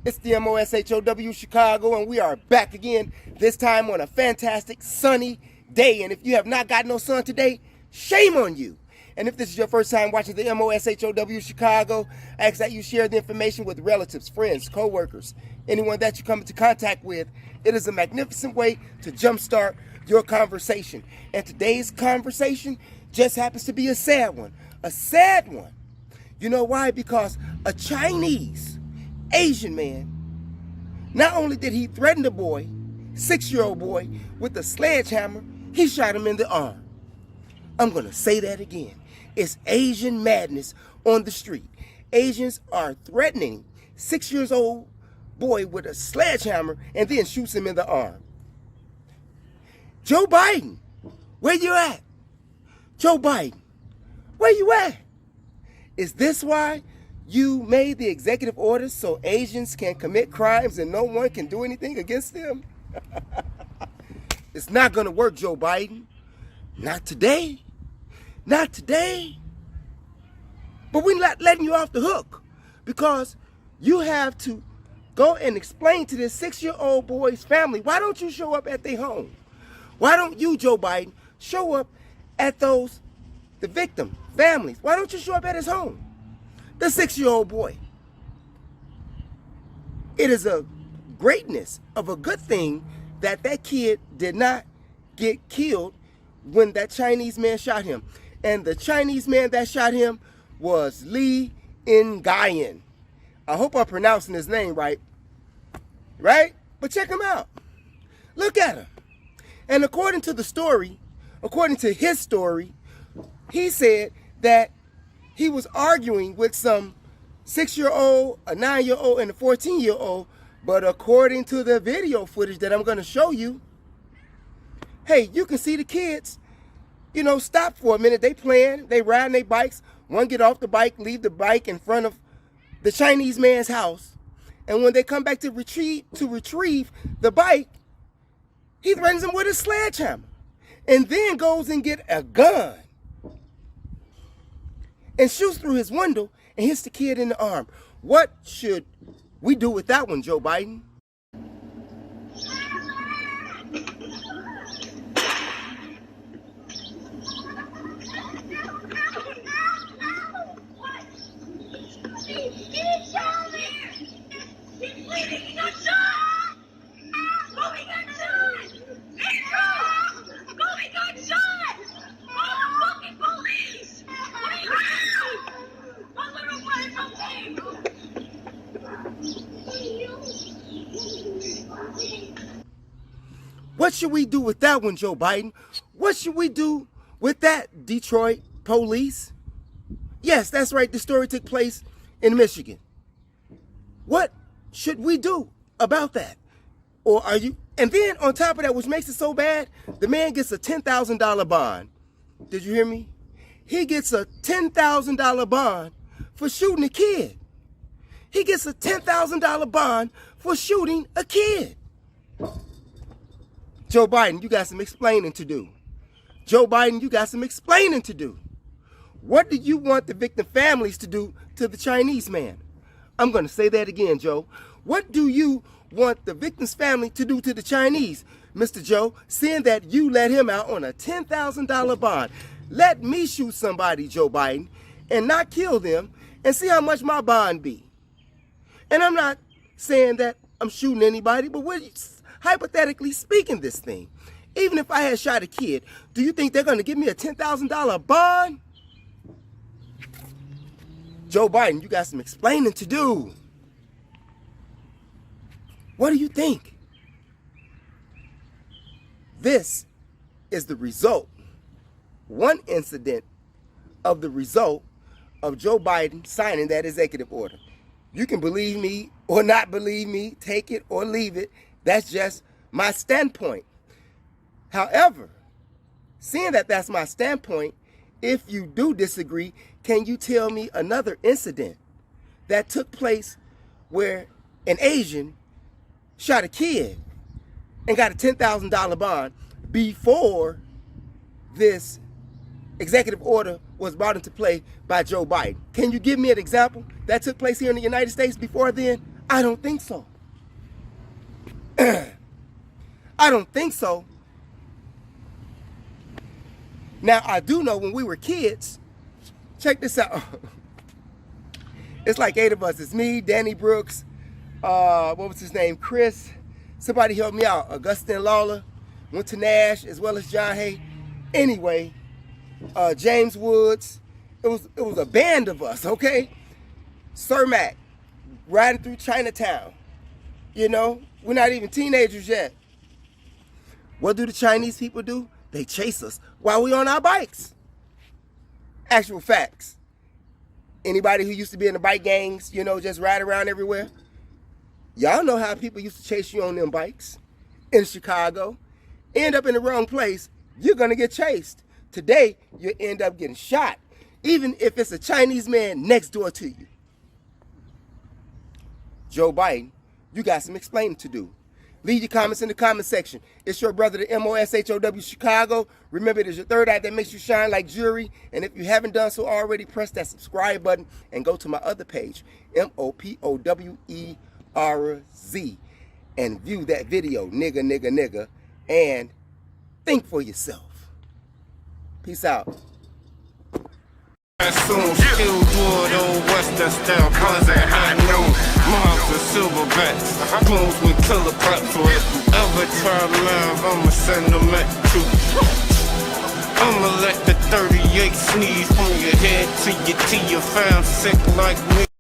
It's the THEMOSHOW Chicago, and we are back again, this time on a fantastic sunny day. And if you have not got no sun today, shame on you. And if this is your first time watching the THEMOSHOW Chicago, I ask that you share the information with relatives, friends, co-workers, anyone that you come into contact with. It is a magnificent way to jumpstart your conversation. And today's conversation just happens to be a sad one. A sad one. You know why? Because a Chinese Asian man, not only did he threaten the boy, 6-year-old boy, with a sledgehammer, he shot him in the arm. I'm going to say that again. It's Asian madness on the street. Asians are threatening 6-year-old boy with a sledgehammer and then shoots him in the arm. Joe Biden, where you at? Joe Biden, where you at? Is this why you made the executive orders so Asians can commit crimes and no one can do anything against them? It's not going to work, Joe Biden. Not today. Not today. But we're not letting you off the hook, because you have to go and explain to this 6-year-old boy's family, why don't you show up at their home? Why don't you, Joe Biden, show up at the victim families? Why don't you show up at his home? The 6-year-old boy. It is a greatness of a good thing that that kid did not get killed when that Chinese man shot him. And the Chinese man that shot him was Lee Ngayen. I hope I'm pronouncing his name right. Right? But check him out. Look at him. And according to the story, according to his story, he said that he was arguing with some 6-year-old, a 9-year-old, and a 14-year-old. But according to the video footage that I'm going to show you, hey, you can see the kids, stop for a minute. They playing, they riding their bikes. One get off the bike, leave the bike in front of the Chinese man's house. And when they come back to retrieve the bike, he threatens them with a sledgehammer and then goes and get a gun and shoots through his window and hits the kid in the arm. What should we do with that one, Joe Biden? What should we do with that one, Joe Biden? What should we do with that, Detroit police? Yes, that's right. The story took place in Michigan. What should we do about that? Or are you? And then on top of that, which makes it so bad, the man gets a $10,000 bond. Did you hear me? He gets a $10,000 bond for shooting a kid. He gets a $10,000 bond for shooting a kid. Joe Biden, you got some explaining to do. Joe Biden, you got some explaining to do. What do you want the victim families to do to the Chinese man? I'm going to say that again, Joe. What do you want the victim's family to do to the Chinese, Mr. Joe, seeing that you let him out on a $10,000 bond? Let me shoot somebody, Joe Biden, and not kill them, and see how much my bond be. And I'm not saying that I'm shooting anybody, but we're hypothetically speaking this thing. Even if I had shot a kid, do you think they're going to give me a $10,000 bond? Joe Biden, you got some explaining to do. What do you think? This is the result, one incident of the result of Joe Biden signing that executive order. You can believe me or not believe me, take it or leave it. That's just my standpoint. However, seeing that that's my standpoint, if you do disagree, can you tell me another incident that took place where an Asian shot a kid and got a $10,000 bond before this executive order was brought into play by Joe Biden? Can you give me an example that took place here in the United States before then? I don't think so. I don't think so. Now, I do know when we were kids, check this out. It's like 8 of us. It's me, Danny Brooks, what was his name? Chris. Somebody help me out. Augustine Lawler. Went to Nash as well as John Hay. Anyway, James Woods. It was a band of us, okay? Sir Mac, riding through Chinatown. You know, we're not even teenagers yet. What do the Chinese people do? They chase us while we on our bikes. Actual facts. Anybody who used to be in the bike gangs, you know, just ride around everywhere. Y'all know how people used to chase you on them bikes in Chicago. End up in the wrong place, you're gonna get chased. Today, you end up getting shot, even if it's a Chinese man next door to you. Joe Biden, you got some explaining to do. Leave your comments in the comment section. It's your brother, the MOSHOW Chicago. Remember, it is your third eye that makes you shine like jewelry. And if you haven't done so already, press that subscribe button and go to my other page, MOPOWERZ, and view that video, nigga, nigga, nigga, and think for yourself. Peace out. Soon, still wood, old western style, cause at high noon. Mobs and silverbacks, clones with killer props. So if you ever try live, I'ma send them at you. I'ma let the 38 sneeze from your head to your found sick like me.